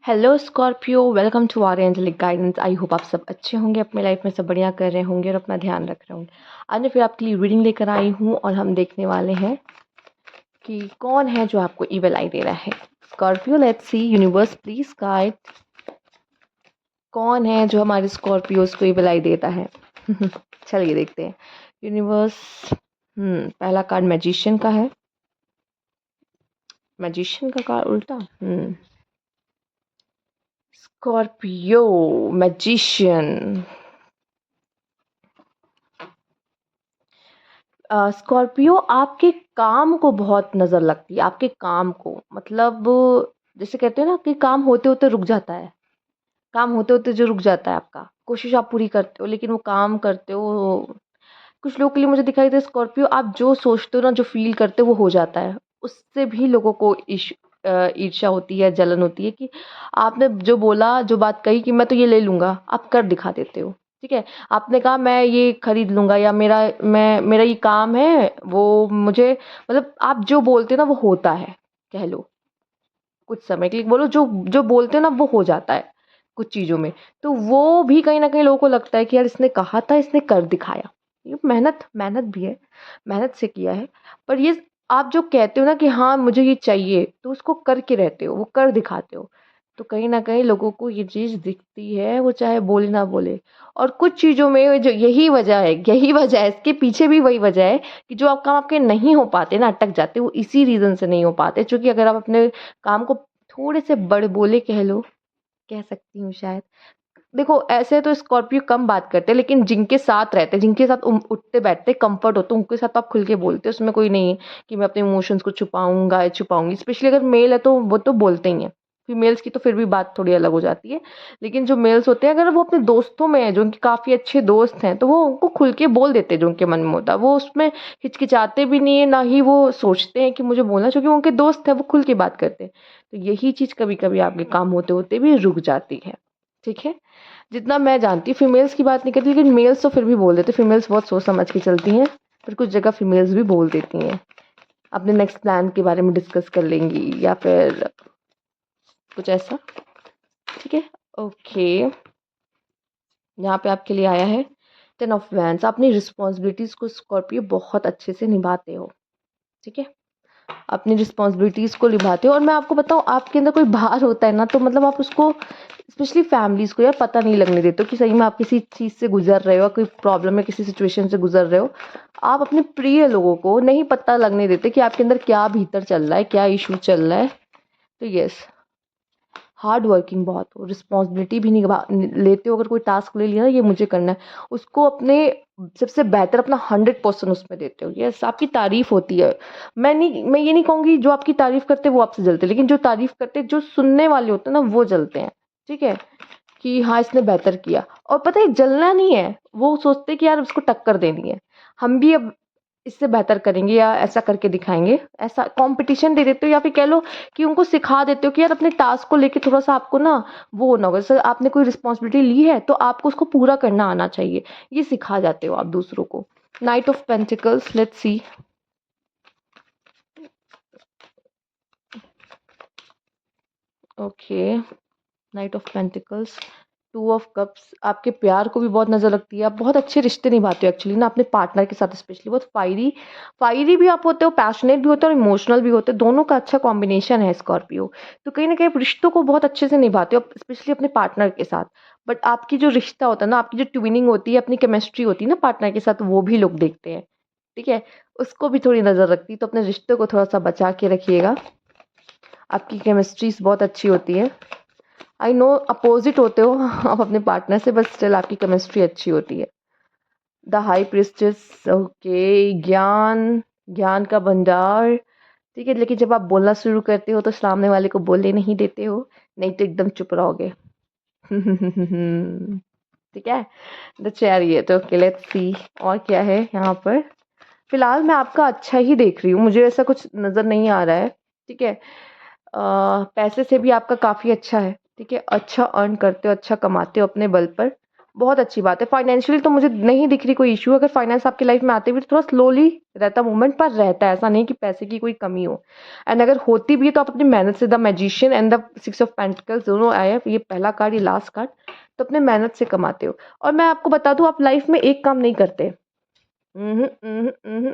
Hello Scorpio, welcome to our angelic guidance. I hope आप सब अच्छे होंगे, अपने लाइफ में सब बढ़िया कर रहे होंगे और अपना ध्यान रख रहे होंगे। आज मैं फिर आपके लिए रीडिंग लेकर आई हूँ और हम देखने वाले हैं कि कौन है जो आपको ईविल आई दे रहा है। Scorpio, let's see, universe please guide, कौन है जो हमारे स्कॉर्पियोज को ईविल आई देता है। चलिए देखते हैं। यूनिवर्स, पहला कार्ड मैजिशियन का है। मैजिशियन का कार्ड उल्टा। Scorpio, magician. स्कॉर्पियो, आपके काम को बहुत नज़र लगती है, आपके काम को, मतलब जैसे कहते हैं ना कि काम होते होते रुक जाता है। काम होते होते जो रुक जाता है आपका, कोशिश आप पूरी करते हो लेकिन वो काम करते हो। कुछ लोगों के लिए मुझे दिखाई दे स्कॉर्पियो, आप जो सोचते हो ना, जो फील करते हो वो हो जाता है। उससे भी लोगों को ईर्ष्या होती है, जलन होती है कि आपने जो बोला, जो बात कही कि मैं तो ये ले लूँगा, आप कर दिखा देते हो। ठीक है, आपने कहा मैं ये खरीद लूँगा, या मेरा ये काम है, वो मुझे, मतलब आप जो बोलते हो ना वो होता है। कह लो कुछ समय के लिए बोलो, जो जो बोलते हो ना वो हो जाता है कुछ चीज़ों में। तो वो भी कहीं न कहीं लोगों को लगता है कि यार इसने कहा था, इसने कर दिखाया। ये मेहनत मेहनत भी है, मेहनत से किया है। पर ये आप जो कहते हो ना कि हाँ, मुझे ये चाहिए, तो उसको करके रहते हो, वो कर दिखाते हो। तो कहीं न कहीं लोगों को ये चीज़ दिखती है, वो चाहे बोले ना बोले। और कुछ चीज़ों में जो यही वजह है, इसके पीछे भी वही वजह है कि जो आप काम आपके नहीं हो पाते ना, अटक जाते, वो इसी रीज़न से नहीं हो पाते। चूँकि अगर आप अपने काम को थोड़े से बड़बोले कह लो, कह सकती हूँ शायद। देखो ऐसे तो स्कॉर्पियो कम बात करते हैं, लेकिन जिनके साथ रहते हैं, जिनके साथ उठते बैठते कंफर्ट होते हैं, उनके साथ आप खुल के बोलते हो। उसमें कोई नहीं है कि मैं अपने इमोशंस को छुपाऊँगा या छुपाऊँगी। स्पेशली अगर मेल है तो वो तो बोलते ही हैं। फीमेल्स की तो फिर भी बात थोड़ी अलग हो जाती है। लेकिन जो मेल्स होते हैं, अगर वो अपने दोस्तों में हैं, जो उनके काफ़ी अच्छे दोस्त हैं, तो वो उनको खुल के बोल देते हैं जो उनके मन में होता है। वो उसमें हिचकिचाते भी नहीं है, ना ही वो सोचते हैं कि मुझे बोलना है, क्योंकि वो उनके दोस्त हैं, वो खुल के बात करते हैं। तो यही चीज़ कभी-कभी आपके काम होते-होते भी रुक जाती है। ठीक है? जितना मैं जानती हूँ, फीमेल्स की बात नहीं करती, लेकिन मेल्स तो फिर भी बोल देते हैं। फीमेल्स बहुत सोच समझ के चलती हैं, पर कुछ जगह फीमेल्स भी बोल देती हैं। अपने नेक्स्ट प्लान के बारे में डिस्कस कर लेंगी या फिर कुछ ऐसा। ठीक है, ओके। यहाँ पे आपके लिए आया है 10 ऑफ वैंड्स। अपनी रिस्पॉन्सिबिलिटीज़ को स्कॉर्पियो बहुत अच्छे से निभाते हो। ठीक है, अपनी रिस्पॉन्सिबिलिटीज़ को निभाते हो। और मैं आपको बताऊँ, आपके अंदर कोई भार होता है ना, तो मतलब आप उसको, स्पेशली फैमिलीज़ को यार, पता नहीं लगने देते हो कि सही में आप किसी चीज़ से गुजर रहे हो, कोई प्रॉब्लम है, किसी सिचुएशन से गुजर रहे हो। आप अपने प्रिय लोगों को नहीं पता लगने देते कि आपके अंदर क्या भीतर चल रहा है, क्या इशू चल रहा है। तो यस, हार्ड वर्किंग बहुत हो, रिस्पॉन्सिबिलिटी भी निभा लेते हो। अगर कोई टास्क ले लिया ना, ये मुझे करना है, उसको अपने सबसे बेहतर अपना 100% उसमें देते हो। यस, आपकी तारीफ होती है। मैं ये नहीं कहूँगी जो आपकी तारीफ करते हैं वो आपसे जलते हैं, लेकिन जो तारीफ करते हैं, जो सुनने वाले होते हैं ना, वो जलते हैं। ठीक है, कि हाँ इसने बेहतर किया। और पता है, जलना नहीं है, वो सोचते हैं कि यार उसको टक्कर देनी है, हम भी अब इससे बेहतर करेंगे या ऐसा करके दिखाएंगे। ऐसा कंपटीशन दे देते हो, या फिर कह लो कि उनको सिखा देते हो कि यार अपने टास्क को लेके थोड़ा सा आपको ना वो होना होगा। जैसे आपने कोई रिस्पॉन्सिबिलिटी ली है तो आपको उसको पूरा करना आना चाहिए, ये सिखा जाते हो आप दूसरों को। Night of pentacles, let's see. Okay, night of pentacles, 2 of cups. आपके प्यार को भी बहुत नज़र लगती है। आप बहुत अच्छे रिश्ते निभाते हो एक्चुअली ना, अपने पार्टनर के साथ स्पेशली। बहुत फायरी फायरी भी आप होते हो, पैशनेट भी होते हो और इमोशनल भी होते हो। दोनों का अच्छा कॉम्बिनेशन है स्कॉर्पियो। तो कहीं ना कहीं आप रिश्तों को बहुत अच्छे से निभाते हो, स्पेशली अपने पार्टनर के साथ। बट आपकी जो रिश्ता होता है ना, आपकी जो ट्विनिंग होती है, अपनी केमिस्ट्री होती है ना पार्टनर के साथ, वो भी लोग देखते हैं। ठीक है, उसको भी थोड़ी नज़र रखती है। तो अपने रिश्तों को थोड़ा सा बचा के रखिएगा। आपकी केमिस्ट्रीज बहुत अच्छी होती है। आई नो अपोजिट होते हो आप अपने पार्टनर से, बट स्टिल आपकी केमिस्ट्री अच्छी होती है। द हाई प्रिस्टेस, ओके, ज्ञान, ज्ञान का भंडार। ठीक है, लेकिन जब आप बोलना शुरू करते हो तो सामने वाले को बोलने नहीं देते हो, नहीं तो एकदम चुप रहोगे। ठीक है, the chariot, okay, let's see और क्या है यहाँ पर। फिलहाल मैं आपका अच्छा ही देख रही हूँ, मुझे ऐसा कुछ नज़र नहीं आ रहा है। ठीक है, पैसे से भी आपका काफ़ी अच्छा है। ठीक है, अच्छा अर्न करते हो, अच्छा कमाते हो अपने बल पर। बहुत अच्छी बात है। फाइनेंशियली तो मुझे नहीं दिख रही कोई इश्यू। अगर फाइनेंस आपकी लाइफ में आते भी तो थोड़ा स्लोली रहता मूवमेंट, पर रहता है, ऐसा नहीं कि पैसे की कोई कमी हो। एंड अगर होती भी है तो आप अपनी मेहनत से, the magician and the six of pentacles दोनों आए हैं, ये पहला कार्ड, ये लास्ट कार्ड, तो अपने मेहनत से कमाते हो। और मैं आपको बता दूं, आप लाइफ में एक काम नहीं करते। उहुँ, उहुँ, उहुँ।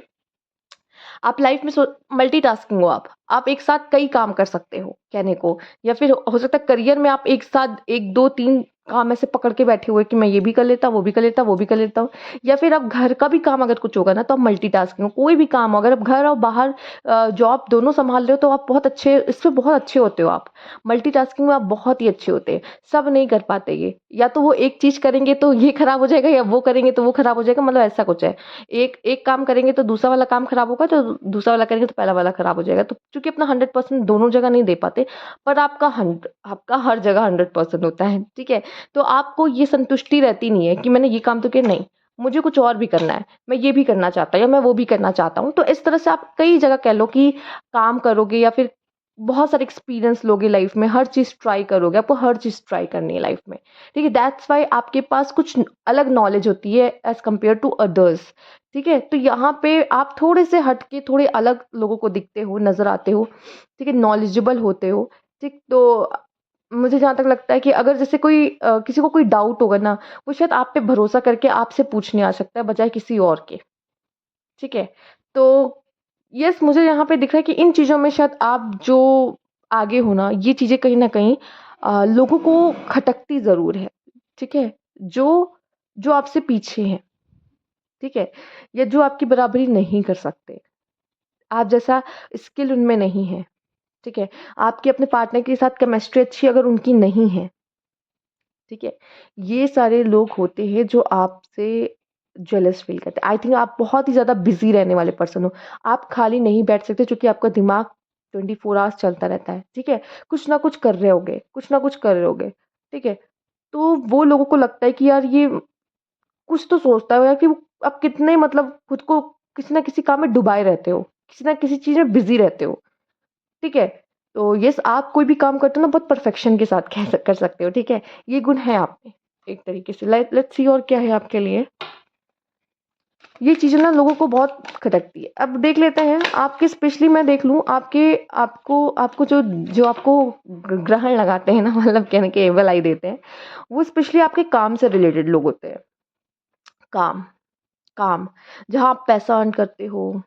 आप लाइफ में मल्टीटास्किंग हो आप एक साथ कई काम कर सकते हो कहने को, या फिर हो सकता है करियर में आप एक साथ 1 2 3 काम ऐसे पकड़ के बैठे हुए कि मैं ये भी कर लेता, वो भी कर लेता, वो भी कर लेता हूँ। या फिर आप घर का भी काम अगर कुछ होगा ना तो आप मल्टीटास्किंग हो, कोई भी काम हो, अगर आप घर और बाहर जॉब दोनों संभाल रहे हो तो आप बहुत अच्छे, इसमें बहुत अच्छे होते हो आप। मल्टीटास्किंग में आप बहुत ही अच्छे होते हैं। सब नहीं कर पाते ये, या तो वो एक चीज़ करेंगे तो ये खराब हो जाएगा, या वो करेंगे तो वो खराब हो जाएगा, मतलब ऐसा कुछ है। एक एक काम करेंगे तो दूसरा वाला काम खराब होगा, तो दूसरा वाला करेंगे तो पहला वाला खराब हो जाएगा। तो चूँकि अपना 100% दोनों जगह नहीं दे पाते, पर आपका हर जगह 100% होता है, ठीक है? तो आपको ये संतुष्टि रहती नहीं है कि मैंने ये काम तो किया, नहीं, मुझे कुछ और भी करना है, मैं ये भी करना चाहता हूँ या मैं वो भी करना चाहता हूँ। तो इस तरह से आप कई जगह कह लो कि काम करोगे, या फिर बहुत सारे एक्सपीरियंस लोगे लाइफ में, हर चीज़ ट्राई करोगे, आपको हर चीज़ ट्राई करनी है लाइफ में, ठीक है? दैट्स व्हाई आपके पास कुछ अलग नॉलेज होती है एज़ कम्पेयर टू अदर्स, ठीक है? तो यहाँ पे आप थोड़े से हट के थोड़े अलग लोगों को दिखते हो, नज़र आते हो, ठीक है? नॉलेजेबल होते हो, ठीक? तो मुझे जहाँ तक लगता है कि अगर जैसे किसी को कोई डाउट होगा ना, वो शायद आप पे भरोसा करके आपसे पूछने आ सकता है बजाय किसी और के, ठीक है? तो यस, मुझे यहाँ पे दिख रहा है कि इन चीज़ों में शायद आप जो आगे हो ना, ये चीज़ें कहीं न कहीं लोगों को खटकती ज़रूर है, ठीक है? जो जो आपसे पीछे हैं, ठीक है? या जो आपकी बराबरी नहीं कर सकते, आप जैसा स्किल उनमें नहीं है, ठीक है? आपकी अपने पार्टनर के साथ केमिस्ट्री अच्छी अगर उनकी नहीं है, ठीक है? ये सारे लोग होते हैं जो आपसे जेलस फ़ील करते हैं। आई थिंक आप बहुत ही ज़्यादा बिज़ी रहने वाले पर्सन हो। आप खाली नहीं बैठ सकते क्योंकि आपका दिमाग 24 आवर्स चलता रहता है, ठीक है? कुछ ना कुछ कर रहे होगे, कुछ ना कुछ कर रहे होगे, ठीक है? तो वो लोगों को लगता है कि यार ये कुछ तो सोचता है यार, कि आप कितने मतलब खुद को किसी न किसी काम में डुबाए रहते हो, किसी न किसी चीज़ में बिज़ी रहते हो, ठीक है? तो येस, आप कोई भी काम करते हो ना बहुत परफेक्शन के साथ कर सकते हो, ठीक है? ये गुण है आप में एक तरीके से। लेट्स सी और क्या है आपके लिए। ये चीज़ें ना लोगों को बहुत खटकती है। अब देख लेते हैं आपके, स्पेशली मैं देख लूँ आपके, आपको आपको जो जो आपको ग्रहण लगाते हैं ना, मतलब कहने के एवल आई देते हैं, वो स्पेशली आपके काम से रिलेटेड लोग होते हैं। काम, काम, जहाँ आप पैसा अर्न करते हो,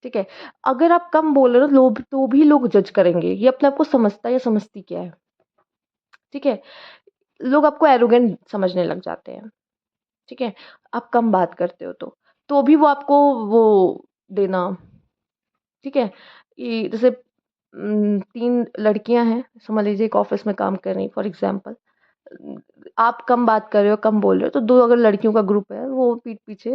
ठीक है? अगर आप कम बोल रहे हो लोग, तो भी लोग जज करेंगे, ये अपने आप को समझता है या समझती क्या है, ठीक है? लोग आपको एरोगेंट समझने लग जाते हैं, ठीक है? आप कम बात करते हो तो भी वो आपको वो देना, ठीक है? कि जैसे 3 लड़कियाँ हैं, समझ लीजिए एक ऑफ़िस में काम कर रही हैं फॉर एग्ज़ाम्पल। आप कम बात कर रहे हो, कम बोल रहे हो, तो 2 अगर लड़कियों का ग्रुप है, वो पीठ पीछे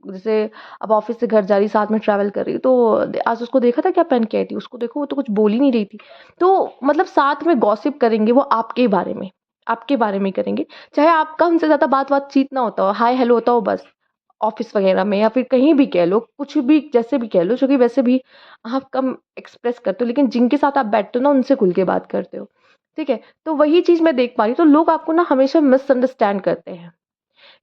जैसे अब ऑफ़िस से घर जा रही, साथ में ट्रैवल कर रही, तो आज उसको देखा था क्या पहन के आई थी? उसको देखो, वो तो कुछ बोल ही नहीं रही थी। तो मतलब साथ में गॉसिप करेंगे वो आपके बारे में करेंगे। चाहे आपका उनसे ज़्यादा बातचीत ना होता हो, हाय हेलो होता हो बस, ऑफ़िस वग़ैरह में या फिर कहीं भी कह लो, कुछ भी जैसे भी कह लो, जो कि वैसे भी आप कम एक्सप्रेस करते हो, लेकिन जिनके साथ आप बैठते हो ना, उनसे खुल के बात करते हो, ठीक है? तो वही चीज़ मैं देख पा रही हूँ, तो लोग आपको ना हमेशा मिसअंडरस्टैंड करते हैं।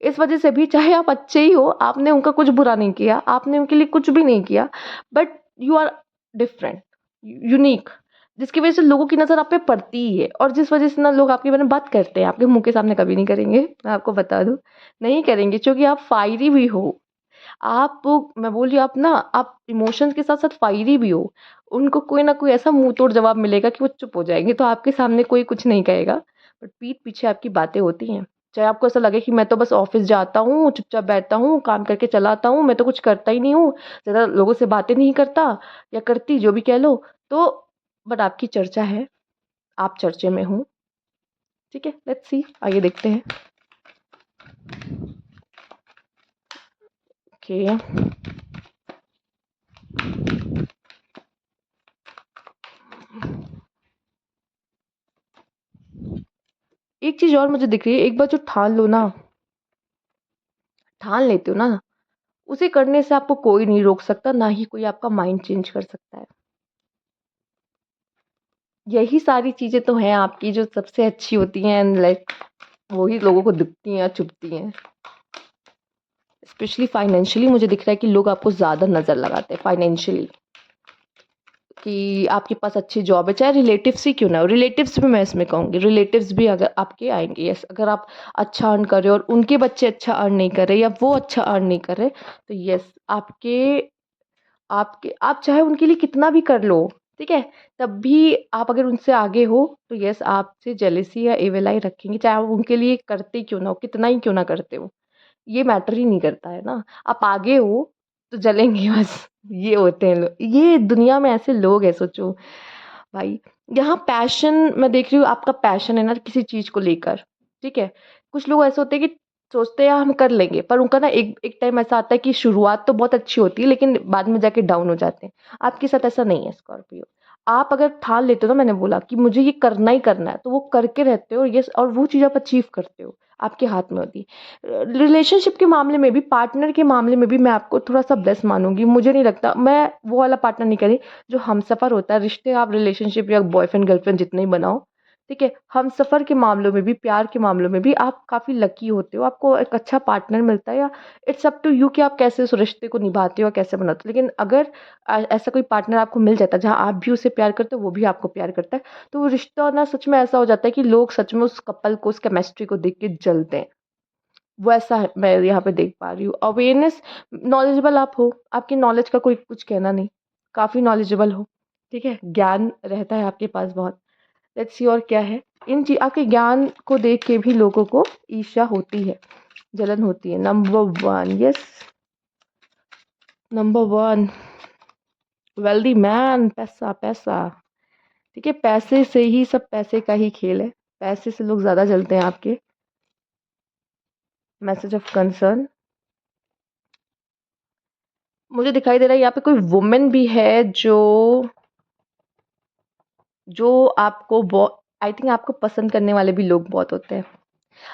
इस वजह से भी, चाहे आप अच्छे ही हो, आपने उनका कुछ बुरा नहीं किया, आपने उनके लिए कुछ भी नहीं किया, but you are different, unique, जिसकी वजह से लोगों की नज़र आप पे पड़ती ही है, और जिस वजह से ना लोग आपके बारे में बात करते हैं, आपके मुँह के सामने कभी नहीं करेंगे, मैं आपको बता दूँ, नहीं करेंगे, क्योंकि आप फायरी भी हो। आप मैं बोल रही हूँ, आप इमोशंस के साथ-साथ फायरी भी हो। उनको कोई ना कोई ऐसा मुँह-तोड़ जवाब मिलेगा कि वो चुप हो जाएँगे, तो आपके सामने कोई कुछ नहीं कहेगा, बट पीठ पीछे आपकी बातें होती हैं। चाहे आपको ऐसा लगे कि मैं तो बस ऑफ़िस जाता हूँ, चुपचाप बैठता हूँ, काम करके चला आता हूँ, मैं तो कुछ करता ही नहीं हूँ, ज़्यादा लोगों से बातें नहीं करता या करती, जो भी कह लो, तो बट आपकी चर्चा है, आप चर्चे में हो, ठीक है? लेट्स सी, आइए देखते हैं। ओके, एक चीज़ और मुझे दिख रही है, एक बार जो ठान लो ना, ठान लेते हो ना, उसे करने से आपको कोई नहीं रोक सकता, ना ही कोई आपका माइंड चेंज कर सकता है। यही सारी चीज़ें तो हैं आपकी जो सबसे अच्छी होती हैं इन लाइफ। वही लोगों को दिखती हैं या चुभती हैं। स्पेशली फाइनेंशियली मुझे दिख रहा है कि लोग आपको ज़्यादा नज़र लगाते हैं फाइनेंशियली, कि आपके पास अच्छी जॉब है, चाहे रिलेटिव्स ही क्यों ना हो। रिलेटिव्स भी मैं इसमें कहूँगी, रिलेटिव्स भी अगर आपके आएंगे, यस, अगर आप अच्छा अर्न कर रहे हो और उनके बच्चे अच्छा अर्न नहीं कर रहे या वो अच्छा अर्न नहीं कर रहे, तो यस, आपके आपके आप चाहे उनके लिए कितना भी कर लो, ठीक है, तब भी आप अगर उनसे आगे हो तो यस, आपसे जेलेसी या एविल आई रखेंगे, चाहे आप उनके लिए करते क्यों ना हो, कितना ही क्यों ना करते हो। ये मैटर ही नहीं करता है ना। आप आगे हो तो जलेंगे बस। ये होते हैं लोग, ये दुनिया में ऐसे लोग हैं, सोचो भाई। यहाँ पैशन मैं देख रही हूँ, आपका पैशन है ना किसी चीज़ को लेकर, ठीक है। कुछ लोग ऐसे होते हैं कि सोचते हैं हम कर लेंगे, पर उनका ना एक एक टाइम ऐसा आता है कि शुरुआत तो बहुत अच्छी होती है लेकिन बाद में जाके डाउन हो जाते हैं। आपके साथ ऐसा नहीं है स्कॉर्पियो। आप अगर ठान लेते हो ना, मैंने बोला कि मुझे ये करना ही करना है, तो वो करके रहते हो, ये और वो चीज़ आप अचीव करते हो, आपके हाथ में होती है। रिलेशनशिप के मामले में भी, पार्टनर के मामले में भी मैं आपको थोड़ा सा ब्लेस मानूंगी। मुझे नहीं लगता, मैं वो वाला पार्टनर नहीं करी जो हमसफ़र होता है। रिश्ते आप रिलेशनशिप या बॉयफ्रेंड गर्लफ्रेंड जितने ही बनाओ, ठीक है, हमसफ़र के मामलों में भी, प्यार के मामलों में भी आप काफ़ी लकी होते हो, आपको एक अच्छा पार्टनर मिलता है, या इट्स अप टू यू कि आप कैसे उस रिश्ते को निभाते हो या कैसे बनाते हो। लेकिन अगर ऐसा कोई पार्टनर आपको मिल जाता है जहाँ आप भी उसे प्यार करते हो, वो भी आपको प्यार करता है, तो वो रिश्ता ना सच में ऐसा हो जाता है कि लोग सच में उस कपल को, उस केमिस्ट्री को देख के जलते हैं। वैसा है, मैं यहाँ पे देख पा रही हूँ। अवेयरनेस, नॉलेजेबल आप हो, आपकी नॉलेज का कोई कुछ कहना नहीं, काफ़ी नॉलेजेबल हो, ठीक है, ज्ञान रहता है आपके पास बहुत। लेट्स सी और क्या है। इन चीज आपके ज्ञान को देख के भी लोगों को ईर्ष्या होती है, जलन होती है। Number one, yes, number one, wealthy man, पैसा पैसा, ठीक है, पैसे से ही सब, पैसे का ही खेल है, पैसे से लोग ज़्यादा जलते हैं आपके। मैसेज ऑफ कंसर्न मुझे दिखाई दे रहा है, यहाँ पे कोई वुमेन भी है जो जो आपको बहुत, आई थिंक आपको पसंद करने वाले भी लोग बहुत होते हैं।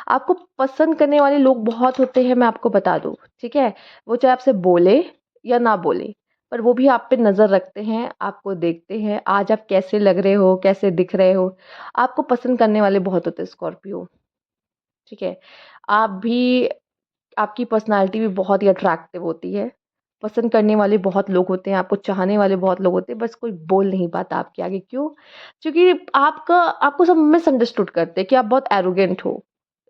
आपको पसंद करने वाले लोग बहुत होते हैं, मैं आपको बता दूँ, ठीक है। वो चाहे आपसे बोले या ना बोले, पर वो भी आप पे नज़र रखते हैं, आपको देखते हैं, आज आप कैसे लग रहे हो, कैसे दिख रहे हो। आपको पसंद करने वाले बहुत होते हैं स्कॉर्पियो, ठीक है। आप भी, आपकी पर्सनैलिटी भी बहुत ही अट्रैक्टिव होती है। पसंद करने वाले बहुत लोग होते हैं, आपको चाहने वाले बहुत लोग होते हैं, बस कोई बोल नहीं पाता आपके आगे, क्यों? क्योंकि आपको सब मिसअंडरस्टूड करते हैं कि आप बहुत एरोगेंट हो।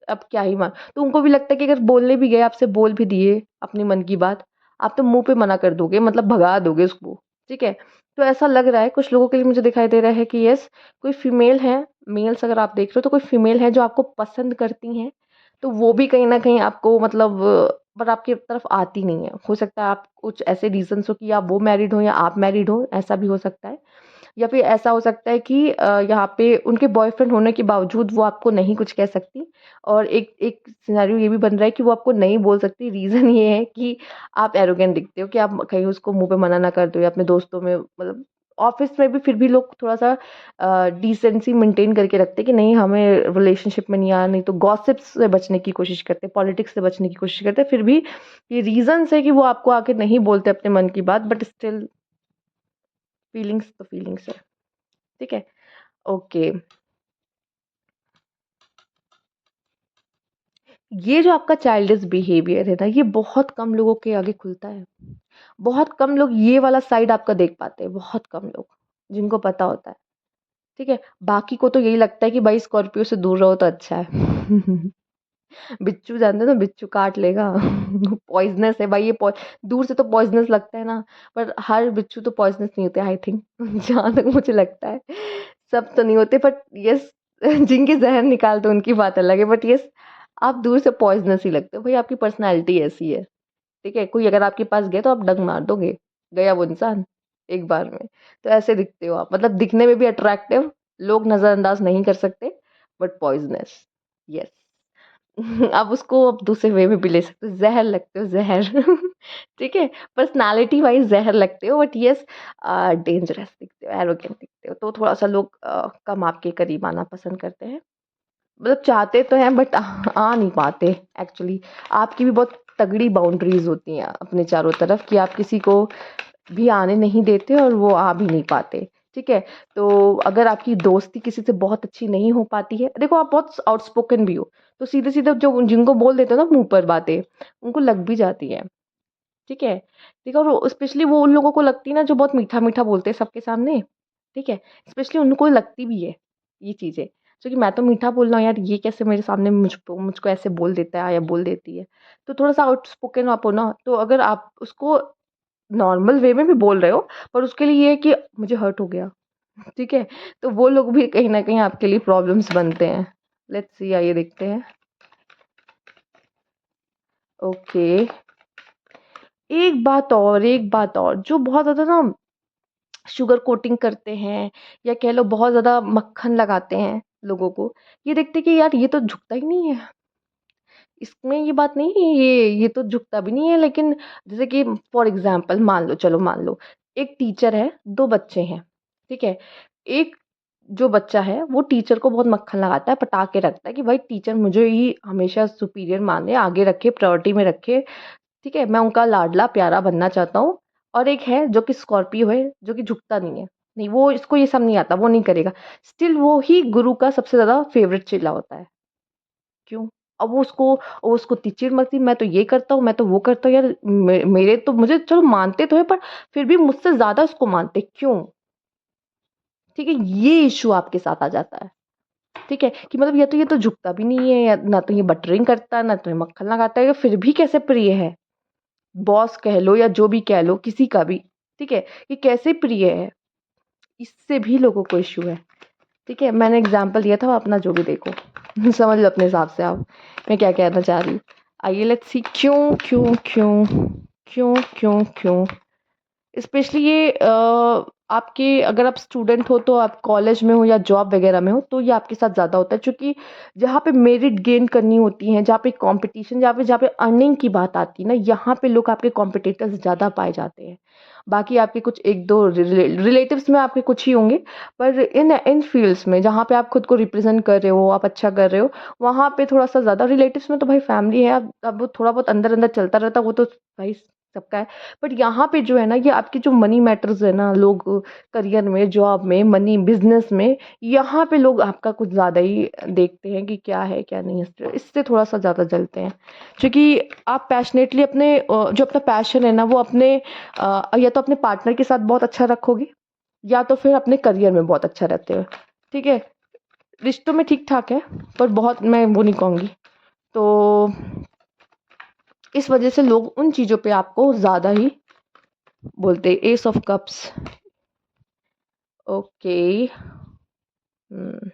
अब क्या ही मान, तो उनको भी लगता है कि अगर बोलने भी गए, आपसे बोल भी दिए अपने मन की बात, आप तो मुँह पे मना कर दोगे, मतलब भगा दोगे उसको, ठीक है? तो ऐसा लग रहा है कुछ लोगों के लिए, मुझे दिखाई दे रहा है कि यस, कोई फीमेल है, मेल्स अगर आप देख रहे हो तो कोई फीमेल है जो आपको पसंद करती हैं, तो वो भी कहीं न कहीं आपको मतलब पर आपकी तरफ आती नहीं है। हो सकता है आप कुछ ऐसे रीज़न्स हो कि या वो मैरिड हो या आप मैरिड हो, ऐसा भी हो सकता है। या फिर ऐसा हो सकता है कि यहाँ पे उनके बॉयफ्रेंड होने के बावजूद वो आपको नहीं कुछ कह सकती, और एक एक सिनेरियो ये भी बन रहा है कि वो आपको नहीं बोल सकती। रीज़न ये है कि आप एरोगेंट दिखते हो, कि आप कहीं उसको मुँह पे मना ना कर दो, या अपने दोस्तों में, मतलब ऑफ़िस में भी फिर भी लोग थोड़ा-सा डिसेंसी मेंटेन करके रखते हैं कि नहीं, हमें रिलेशनशिप में नहीं आना, नहीं तो गॉसिप्स से बचने की कोशिश करते हैं, पॉलिटिक्स से बचने की कोशिश करते हैं। फिर भी ये रीज़न्स है कि वो आपको आके नहीं बोलते अपने मन की बात, बट स्टिल फीलिंग्स तो फीलिंग्स है, ठीक है? ओके। ये जो आपका चाइल्डिश बिहेवियर है ना, ये बहुत कम लोगों के आगे खुलता है। बहुत कम लोग ये वाला साइड आपका देख पाते हैं, बहुत कम लोग, जिनको पता होता है, ठीक है? बाकी को तो यही लगता है कि भाई स्कॉर्पियो से दूर रहो तो अच्छा है। बिच्छू जानते हो ना, बिच्छू काट लेगा। पॉइज़नस है भाई, ये पॉइ दूर से तो पॉइज़नस लगता है ना, पर हर बिच्छू तो पॉइज़नस नहीं होते आई थिंक। जहाँ तक मुझे लगता है। सब तो नहीं होते, बट येस, जिनके ज़हर निकालते हैं उनकी बात अलग है, बट येस, आप दूर से पॉइज़नस ही लगते हो। भाई आपकी पर्सनैलिटी ऐसी है, ठीक है? कोई अगर आपके पास गया तो आप डंक मार दोगे, गया वो इंसान एक बार में। तो ऐसे दिखते हो आप, मतलब दिखने में भी अट्रैक्टिव, लोग नज़रअंदाज नहीं कर सकते, बट पॉइज़नस, येस। आप उसको आप दूसरे वे में भी ले सकते हो, ज़हर लगते हो, ज़हर। ठीक है? पर्सनैलिटी वाइज़ ज़हर लगते हो, बट येस डेंजरस दिखते हो, एरोगेंट दिखते हो, तो थोड़ा-सा लोग कम आपके करीब आना पसंद करते हैं। मतलब चाहते तो हैं बट आ नहीं पाते एक्चुअली। आपकी भी बहुत तगड़ी बाउंड्रीज़ होती हैं अपने चारों तरफ, कि आप किसी को भी आने नहीं देते और वो आ भी नहीं पाते, ठीक है? तो अगर आपकी दोस्ती किसी से बहुत अच्छी नहीं हो पाती है, देखो आप बहुत आउटस्पोकन भी हो, तो सीधे-सीधे जो जिनको बोल देते हो ना मुँह पर बातें, उनको लग भी जाती है, ठीक है? ठीक है, और स्पेशली वो उन लोगों को लगती है ना जो बहुत मीठा-मीठा बोलते हैं सबके सामने, ठीक है? स्पेशली उनको लगती भी है ये चीज़ें, क्योंकि मैं तो मीठा बोल रहा हूँ यार, ये कैसे मेरे सामने मुझको ऐसे बोल देता है या बोल देती है। तो थोड़ा-सा आउटस्पोकन आप हो ना, तो अगर आप उसको नॉर्मल वे में भी बोल रहे हो, पर उसके लिए ये है कि मुझे हर्ट हो गया, ठीक है? तो वो लोग भी कहीं न कहीं आपके लिए प्रॉब्लम्स बनते हैं। लेट्स सी, आइए देखते हैं। ओके, एक बात और जो बहुत ज़्यादा ना शुगर कोटिंग करते हैं या कह लो बहुत ज़्यादा मक्खन लगाते हैं लोगों को, ये देखते हैं कि यार ये तो झुकता ही नहीं है। इसमें ये बात नहीं है, ये तो झुकता भी नहीं है, लेकिन जैसे कि फॉर एग्ज़ाम्पल मान लो, एक टीचर है, 2 बच्चे हैं, ठीक है? एक जो बच्चा है वो टीचर को बहुत मक्खन लगाता है, पटा के रखता है कि भाई टीचर मुझे ही हमेशा सुपीरियर माने, आगे रखे, प्रायोरिटी में रखे, ठीक है? मैं उनका लाडला प्यारा बनना चाहता हूँ। और एक है जो कि स्कॉर्पियो है, जो कि झुकता नहीं है। नहीं, वो इसको ये सब नहीं आता, वो नहीं करेगा। स्टिल वो ही गुरु का सबसे ज़्यादा फ़ेवरेट चेला होता है। क्यों? अब वो उसको चिढ़ मचती, मैं तो ये करता हूँ, मैं तो वो करता हूँ यार, मेरे तो मुझे चलो मानते तो हैं, पर फिर भी मुझसे ज़्यादा उसको मानते क्यों? ठीक है? ये इश्यू आपके साथ आ जाता है। ठीक है? कि मतलब या तो ये तो झुकता भी नहीं है, या ना तो ये बटरिंग करता है, ना तो ये मक्खन लगाता है, या फिर भी कैसे प्रिय है? बॉस कह लो या जो भी कह लो, किसी का भी, ठीक है? ये कैसे प्रिय है? इससे भी लोगों को इश्यू है, ठीक है? मैंने एग्ज़ाम्पल दिया था, अपना जो भी देखो समझ लो अपने हिसाब से आप, मैं क्या कहना चाह रही हूँ। आइए लेट्स सी, क्यों, क्यों, क्यों, क्यों, क्यों, क्यों? स्पेशली ये आपके, अगर आप स्टूडेंट हो तो आप कॉलेज में हो या जॉब वगैरह में हो, तो ये आपके साथ ज़्यादा होता है, क्योंकि जहाँ पे मेरिट गेन करनी होती है, जहाँ पे कॉम्पिटिशन, जहाँ पे अर्निंग की बात आती है ना, यहाँ पे लोग आपके कॉम्पिटिटर्स ज़्यादा पाए जाते हैं। बाकी आपके कुछ एक दो रिलेटिव्स में आपके कुछ ही होंगे, पर इन इन फील्ड्स में जहाँ पे आप खुद को रिप्रेजेंट कर रहे हो, आप अच्छा कर रहे हो, वहाँ पे थोड़ा सा ज़्यादा। रिलेटिव्स में तो भाई फैमिली है, अब वो थोड़ा बहुत अंदर अंदर चलता रहता है, वो तो भाई सबका है। बट यहाँ पे जो है ना, ये आपकी जो मनी मैटर्स है ना, लोग करियर में, जॉब में, मनी, बिजनेस में, यहाँ पे लोग आपका कुछ ज़्यादा ही देखते हैं कि क्या है क्या नहीं है, इससे थोड़ा सा ज़्यादा जलते हैं। क्योंकि आप पैशनेटली अपने जो अपना पैशन है ना, वो अपने या तो अपने पार्टनर के साथ बहुत अच्छा रखोगे, या तो फिर अपने करियर में बहुत अच्छा रहते हो, ठीक है? रिश्तों में ठीक ठाक है, पर बहुत मैं वो नहीं कहूँगी। तो इस वजह से लोग उन चीज़ों पे आपको ज़्यादा ही बोलते हैं। Ace of cups, okay. Hmm,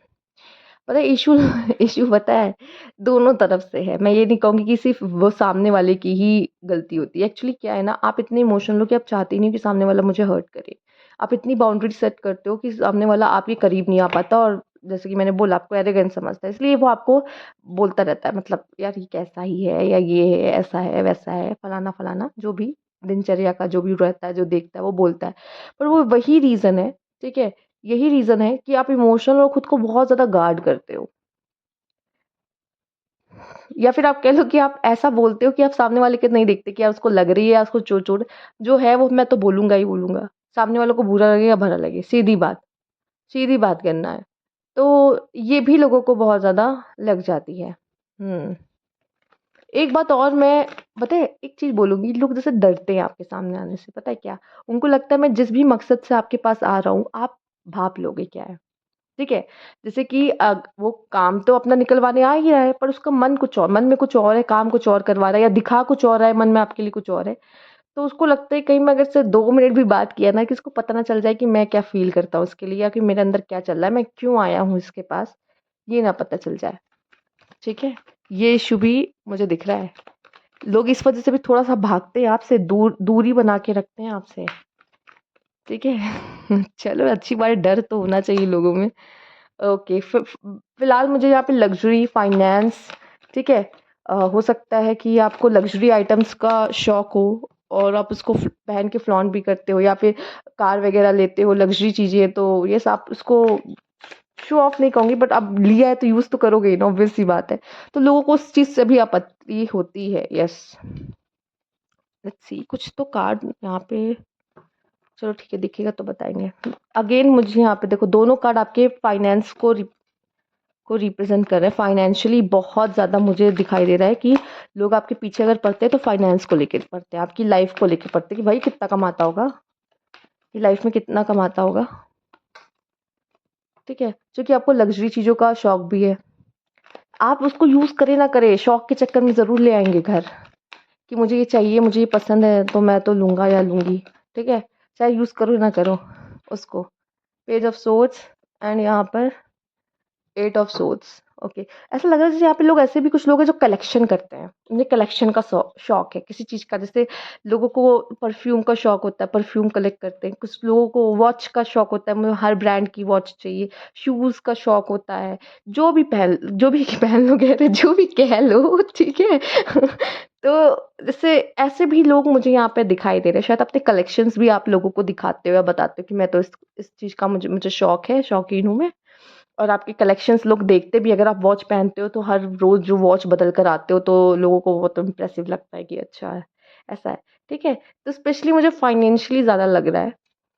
पता है इशू इशू पता है, दोनों तरफ से है। मैं ये नहीं कहूँगी कि सिर्फ वो सामने वाले की ही गलती होती है। एक्चुअली क्या है ना, आप इतने इमोशनल हो कि आप चाहते ही नहीं कि सामने वाला मुझे हर्ट करे। आप इतनी बाउंड्री सेट करते हो कि सामने वाला आपके करीब नहीं आ पाता, और जैसे कि मैंने बोला, आपको एरोगेंट समझता है, इसलिए वो आपको बोलता रहता है, मतलब यार ये कैसा ही है, या ये है, ऐसा है, वैसा है, फलाना फलाना, जो भी दिनचर्या का जो भी रहता है, जो देखता है वो बोलता है। पर वो वही रीज़न है, ठीक है? यही रीज़न है कि आप इमोशनल और खुद को बहुत ज़्यादा गार्ड करते हो, या फिर आप कह लो कि आप ऐसा बोलते हो कि आप सामने वाले के नहीं देखते कि यार उसको लग रही है या उसको चोट जो है वो मैं तो बोलूँगा ही बोलूँगा। सामने वालों को बुरा लगे या भला लगे, सीधी बात करना है। तो ये भी लोगों को बहुत ज़्यादा लग जाती है। हुँ। एक बात और मैं, पता है एक चीज़ बोलूँगी, लोग जैसे डरते हैं आपके सामने आने से, पता है क्या? उनको लगता है मैं जिस भी मकसद से आपके पास आ रहा हूँ, आप भाँप लोगे क्या है। ठीक है? जैसे कि वो काम तो अपना निकलवाने आ ही रहा है, पर उसका मन में कुछ और है, काम कुछ और करवा रहा है, या दिखा कुछ और रहा है, मन में आपके लिए कुछ और है। तो उसको लगता है कहीं मैं अगर से 2 मिनट भी बात किया ना, कि इसको पता ना चल जाए कि मैं क्या फ़ील करता हूँ उसके लिए, या कि मेरे अंदर क्या चल रहा है, मैं क्यों आया हूँ इसके पास, ये ना पता चल जाए। ठीक है? ये इश्यू भी मुझे दिख रहा है। लोग इस वज़ह से भी थोड़ा-सा भागते हैं आपसे, दूरी बना के रखते हैं आपसे। ठीक है? चलो अच्छी बात है, डर तो होना चाहिए लोगों में। ओके, फिलहाल मुझे यहाँ पे लग्ज़री, फाइनेंस, ठीक है? हो सकता है कि आपको लग्ज़री आइटम्स का शौक हो, और आप उसको पहन के फ्लॉन्ट भी करते हो, या फिर कार वग़ैरह लेते हो, लग्ज़री चीज़ें, तो येस आप उसको शो ऑफ नहीं कहूँगी, बट अब लिया है तो यूज़ तो करोगे ही ना, ऑब्वियस सी बात है। तो लोगों को उस चीज़ से भी आपत्ति होती है, येस। लेट्स सी, कुछ तो कार्ड यहाँ पे चलो ठीक है, दिखेगा तो बताएँगे। अगेन मुझे यहाँ पे देखो दोनों कार्ड आपके फाइनेंस को रिप्रेजेंट कर रहे हैं। फाइनेंशियली बहुत ज़्यादा मुझे दिखाई दे रहा है कि लोग आपके पीछे अगर पड़ते हैं तो फाइनेंस को लेके पड़ते हैं, आपकी लाइफ को लेके पड़ते हैं कि भाई कितना कमाता होगा, ये लाइफ में कितना कमाता होगा, ठीक है। क्योंकि आपको लग्जरी चीज़ों का शौक भी है, आप उसको यूज़ करें ना करें, शौक के चक्कर में ज़रूर ले आएंगे घर कि मुझे ये चाहिए, मुझे ये पसंद है तो मैं तो लूँगा या लूँगी, ठीक है। चाहे यूज़ करो ना करो उसको। पेज ऑफ सोर्ड्स एंड यहाँ पर 8 ऑफ सोर्ड्स। ओके, ऐसा लग रहा है जैसे यहाँ पे लोग, ऐसे भी कुछ लोग हैं जो कलेक्शन करते हैं, उन्हें कलेक्शन का शौक है किसी चीज़ का। जैसे लोगों को परफ्यूम का शौक होता है, परफ्यूम कलेक्ट करते हैं। कुछ लोगों को वॉच का शौक होता है, मुझे हर ब्रांड की वॉच चाहिए। शूज़ का शौक होता है, जो भी पहन लो, कह रहे जो भी कह लो, ठीक है। तो जैसे ऐसे भी लोग मुझे यहाँ पे दिखाई दे रहे हैं। शायद अपने कलेक्शंस भी आप लोगों को दिखाते हो या बताते हो कि मैं तो इस चीज़ का मुझे शौक है, शौकीन हूँ मैं। और आपके कलेक्शंस लोग देखते भी, अगर आप वॉच पहनते हो तो हर रोज़ जो वॉच बदल कर आते हो तो लोगों को बहुत इम्प्रेसिव लगता है कि अच्छा है, ऐसा है, ठीक है। तो स्पेशली मुझे फाइनेंशियली ज़्यादा लग रहा है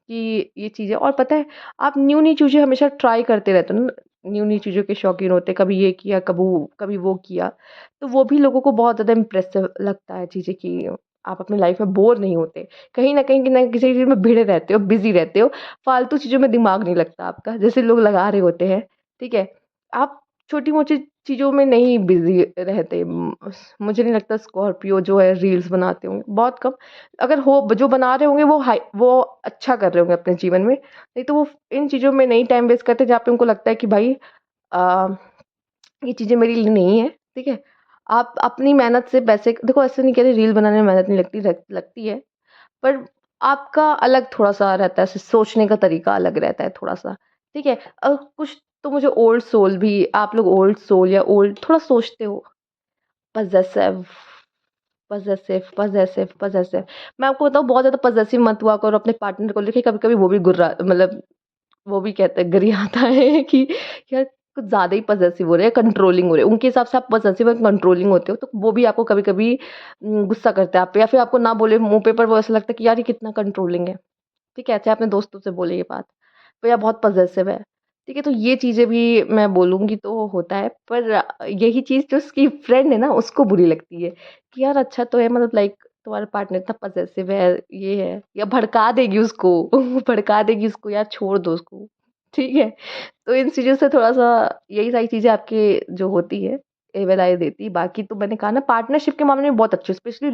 कि ये चीज़ें। और पता है, आप न्यू चीज़ें हमेशा ट्राई करते रहते हो ना, न्यू चीज़ों के शौकीन होते हैं, कभी ये किया, कभी वो किया, तो वो भी लोगों को बहुत ज़्यादा इम्प्रेसिव लगता है चीज़ें कि आप अपनी लाइफ में बोर नहीं होते। कहीं न कहीं ना किसी चीज़ में भिड़े रहते हो, बिज़ी रहते हो, फालतू चीज़ों में दिमाग नहीं लगता आपका, जैसे लोग लगा रहे होते हैं, ठीक है। आप छोटी-मोटी चीज़ों में नहीं बिज़ी रहते। मुझे नहीं लगता स्कॉर्पियो जो है रील्स बनाते होंगे, बहुत कम। अगर हो जो बना रहे होंगे वो अच्छा कर रहे होंगे अपने जीवन में, नहीं तो वो इन चीज़ों में नहीं टाइम वेस्ट करते जहाँ पे उनको लगता है कि भाई अ, ये चीज़ें मेरे लिए नहीं है, ठीक है। आप अपनी मेहनत से पैसे देखो, ऐसे नहीं कह रही रील बनाने में मेहनत नहीं लगती, लगती है, पर आपका अलग थोड़ा-सा रहता है, सोचने का तरीका अलग रहता है थोड़ा-सा, ठीक है। कुछ तो मुझे ओल्ड सोल भी, आप लोग ओल्ड सोल या ओल्ड थोड़ा सोचते हो, पॉसेसिव पॉसेसिव। मैं आपको बताऊँ, बहुत ज़्यादा पॉसेसिव मत हुआ करो अपने पार्टनर को लेके। कभी-कभी वो भी गुर्रा मतलब वो भी कहते हैं, गरियाता है कि यार कुछ ज़्यादा ही पॉसेसिव हो रहे हैं, कंट्रोलिंग हो रहे हैं। उनके हिसाब से आप पॉसेसिव और कंट्रोलिंग होते हो, तो वो भी आपको कभी-कभी गुस्सा करते हैं आप पे, या फिर आपको ना बोले मुँह पे, पर वो ऐसा लगता है कि यार ये कितना कंट्रोलिंग है। ठीक है, चाहे अपने दोस्तों से बोले ये बात, तो या बहुत पॉसेसिव है, ठीक है? तो ये चीज़ें भी मैं बोलूँगी तो होता है, पर यही चीज़ जो उसकी फ्रेंड है ना, उसको बुरी लगती है कि यार अच्छा तो है, मतलब लाइक तुम्हारा पार्टनर इतना पॉसेसिव है, ये है, या भड़का देगी उसको, भड़का देगी उसको, यार छोड़ दो उसको, ठीक है? तो इन चीज़ों से थोड़ा-सा यही सारी चीज़ें आपकी जो होती है, एविल आई देती है। बाकी तो मैंने कहा ना, पार्टनरशिप के मामले में बहुत अच्छे, स्पेशली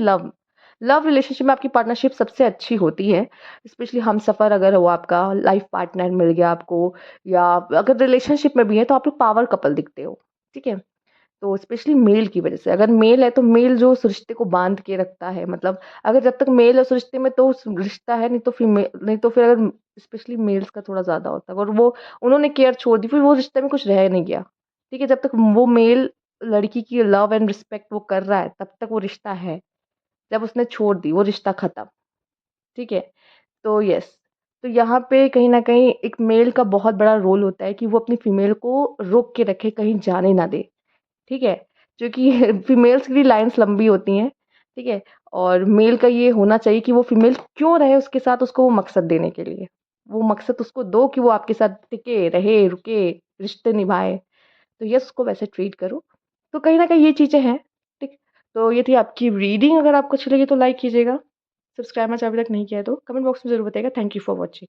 लव रिलेशनशिप में आपकी पार्टनरशिप सबसे अच्छी होती है। स्पेशली हमसफ़र अगर हो आपका, लाइफ पार्टनर मिल गया आपको, या अगर रिलेशनशिप में भी है तो आप लोग पावर कपल दिखते हो, ठीक है? तो स्पेशली मेल की वज़ह से, अगर मेल है तो मेल जो उस रिश्ते को बाँध के रखता है, मतलब अगर जब तक मेल है उस रिश्ते में तो उस रिश्ता है, नहीं तो फिर अगर स्पेशली मेल्स का थोड़ा ज़्यादा होता है, और वो उन्होंने केयर छोड़ दी, फिर वो रिश्ते में कुछ रह नहीं गया, ठीक है? जब तक वो मेल लड़की की लव एंड रिस्पेक्ट वो कर रहा है, तब तक वो रिश्ता है। जब उसने छोड़ दी, वो रिश्ता खत्म, ठीक है? तो येस, तो यहाँ पे कहीं न कहीं एक मेल का बहुत बड़ा रोल होता है कि वो अपनी फीमेल को रोक के रखे, कहीं जाने ना दे, ठीक है? क्योंकि फीमेल्स की भी लाइन्स लंबी होती हैं, ठीक है? और मेल का ये होना चाहिए कि वो फीमेल क्यों रहे उसके साथ, उसको वो मकसद देने के लिए। वो मकसद उसको दो कि वो आपके साथ टिके, रहे, रुके, रिश्ते निभाए। तो यस, उसको वैसे ट्रीट करो। तो कहीं न कहीं ये चीज़ें हैं, ठीक? तो ये थी आपकी रीडिंग। अगर आपको अच्छी लगी तो लाइक कीजिएगा। सब्सक्राइब मैंने अभी तक नहीं किया है तो कमेंट बॉक्स में ज़रूर बताइएगा। Thank you for watching.